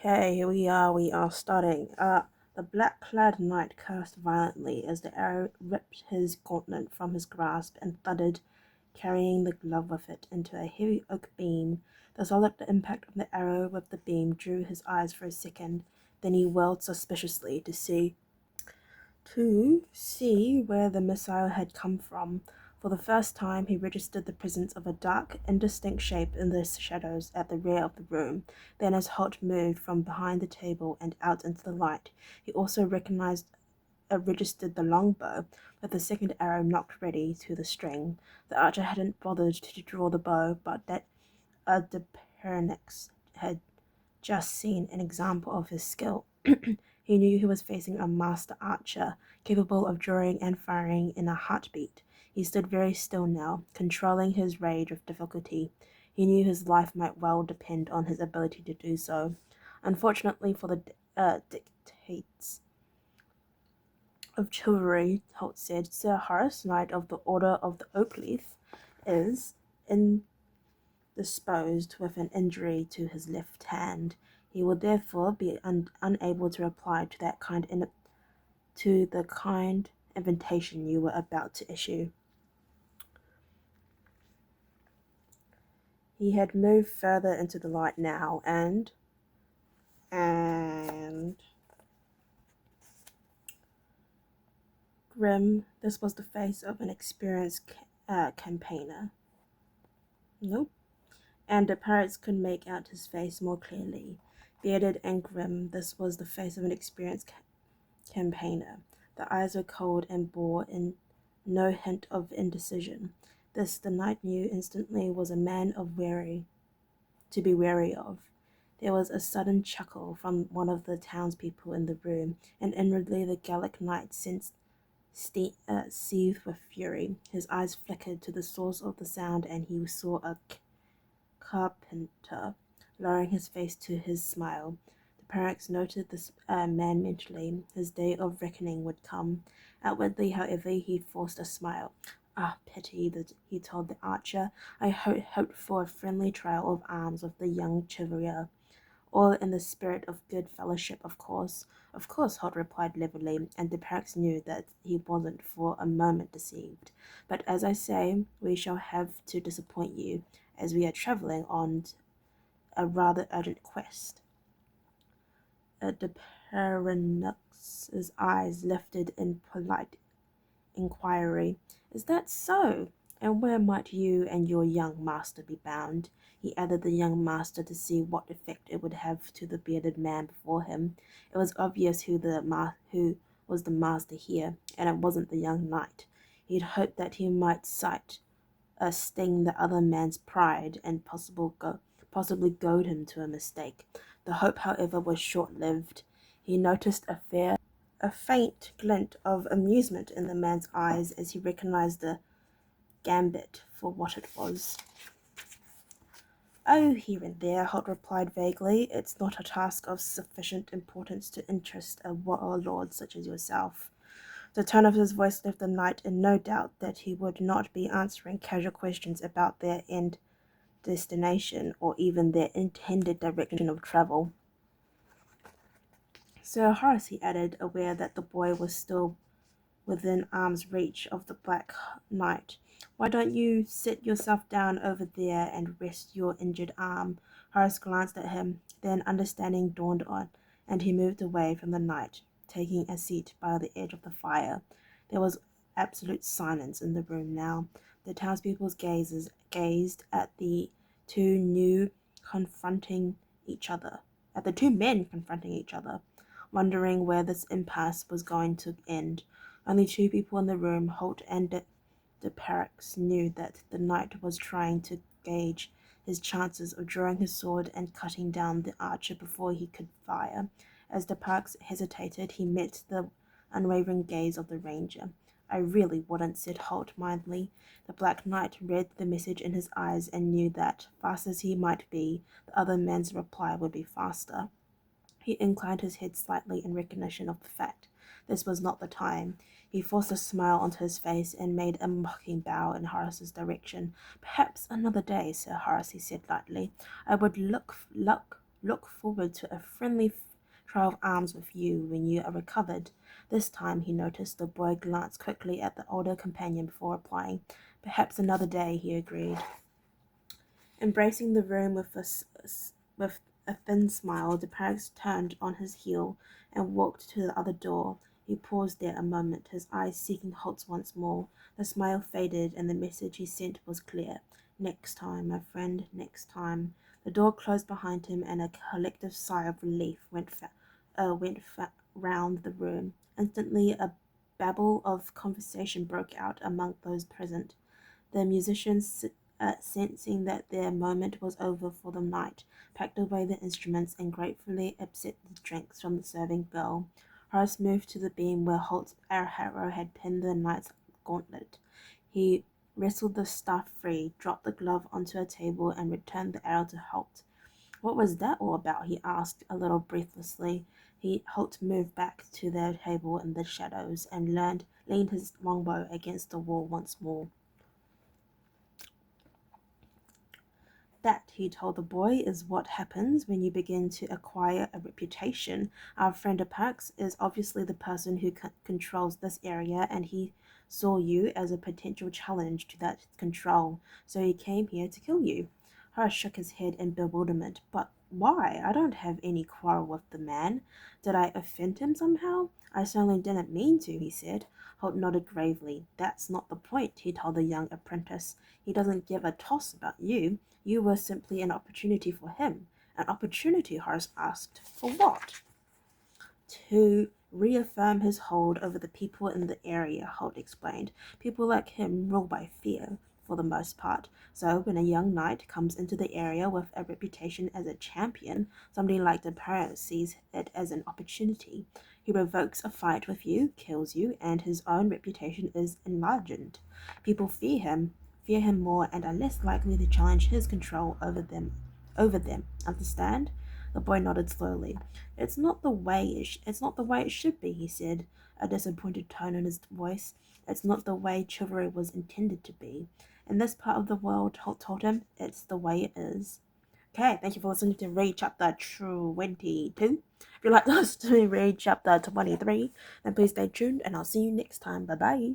Okay, here we are starting. The black-clad knight cursed violently as the arrow ripped his gauntlet from his grasp and thudded, carrying the glove with it, into a heavy oak beam. The solid impact of the arrow with the beam drew his eyes for a second, then he whirled suspiciously to see where the missile had come from. For the first time, he registered the presence of a dark, indistinct shape in the shadows at the rear of the room. Then, as Holt moved from behind the table and out into the light, he also registered the longbow, with the second arrow knocked ready to the string. The archer hadn't bothered to draw the bow, but that the Apprentice had just seen an example of his skill. He knew he was facing a master archer, capable of drawing and firing in a heartbeat. He stood very still now, controlling his rage with difficulty. He knew his life might well depend on his ability to do so. Unfortunately for the dictates of chivalry, Holt said, Sir Horace, Knight of the Order of the Oak Leaf, is indisposed with an injury to his left hand. He will therefore be unable to reply to the kind invitation you were about to issue. He had moved further into the light now, and grim. This was the face of an experienced campaigner. Nope. And the pirates could make out his face more clearly. Bearded and grim, this was the face of an experienced campaigner. The eyes were cold and bore no hint of indecision. This, the knight knew instantly, was a man to be wary of. There was a sudden chuckle from one of the townspeople in the room, and inwardly the Gallic knight seethed with fury. His eyes flickered to the source of the sound, and he saw a carpenter, lowering his face to his smile. The Pirates noted this man mentally. His day of reckoning would come. Outwardly, however, he forced a smile. Ah, pity, he told the archer. I hoped for a friendly trial of arms with the young chevalier. All in the spirit of good fellowship, of course. Of course, Holt replied levelly, and the Pirates knew that he wasn't for a moment deceived. But as I say, we shall have to disappoint you, as we are travelling on a rather urgent quest. The Paranux's eyes lifted in polite inquiry. Is that so? And where might you and your young master be bound? He added the young master to see what effect it would have to the bearded man before him. It was obvious who was the master here, and it wasn't the young knight. He'd hoped that he might sting the other man's pride and possibly goad him to a mistake. The hope, however, was short-lived. He noticed a faint glint of amusement in the man's eyes as he recognized the gambit for what it was. Oh, here and there, Holt replied vaguely. It's not a task of sufficient importance to interest a warlord such as yourself. The tone of his voice left the knight in no doubt that he would not be answering casual questions about their end destination or even their intended direction of travel. Sir Horace, he added, aware that the boy was still within arm's reach of the Black Knight. Why don't you sit yourself down over there and rest your injured arm? Horace glanced at him, then understanding dawned on, and he moved away from the knight, taking a seat by the edge of the fire. There was absolute silence in the room now. The townspeople's gazes gazed at the two men confronting each other, wondering where this impasse was going to end. Only two people in the room, Holt and de Pirax, knew that the knight was trying to gauge his chances of drawing his sword and cutting down the archer before he could fire. As de Pirax hesitated, he met the unwavering gaze of the ranger. I really wouldn't, said Holt mildly. The Black Knight read the message in his eyes and knew that, fast as he might be, the other man's reply would be faster. He inclined his head slightly in recognition of the fact. This was not the time. He forced a smile onto his face and made a mocking bow in Horace's direction. Perhaps another day, Sir Horace, he said lightly. I would look look forward to a friendly trial of arms with you when you are recovered. This time, he noticed the boy glanced quickly at the older companion before replying. Perhaps another day, he agreed. Embracing the room with a thin smile, the parrot turned on his heel and walked to the other door. He paused there a moment, his eyes seeking Holt's once more. The smile faded, and the message he sent was clear. Next time, my friend, next time. The door closed behind him, and a collective sigh of relief went round the room. Instantly, a babble of conversation broke out among those present. The musicians, sensing that their moment was over for the night, packed away their instruments and gratefully accepted the drinks from the serving girl. Horace moved to the beam where Holt's arrow had pinned the knight's gauntlet. He wrestled the staff free, dropped the glove onto a table, and returned the arrow to Holt. What was that all about? He asked, a little breathlessly. Holt moved back to their table in the shadows and leaned his longbow against the wall once more. That, he told the boy, is what happens when you begin to acquire a reputation. Our friend Apax is obviously the person who controls this area, and he saw you as a potential challenge to that control, so he came here to kill you. Horace shook his head in bewilderment. But why? I don't have any quarrel with the man. Did I offend him somehow? I certainly didn't mean to, he said. Holt nodded gravely. That's not the point, he told the young apprentice. He doesn't give a toss about you. You were simply an opportunity for him. An opportunity, Horace asked. For what? To reaffirm his hold over the people in the area, Holt explained. People like him rule by fear, for the most part. So when a young knight comes into the area with a reputation as a champion, somebody like the parrot sees it as an opportunity. He provokes a fight with you, kills you, and his own reputation is enlarged. People fear him more, and are less likely to challenge his control over them. Understand? The boy nodded slowly. It's not the way it should be, he said, a disappointed tone in his voice. It's not the way chivalry was intended to be. In this part of the world, Holt told him, it's the way it is. Okay, thank you for listening to read chapter 22. If you'd like to listen to me read chapter 23, then please stay tuned, and I'll see you next time. Bye-bye.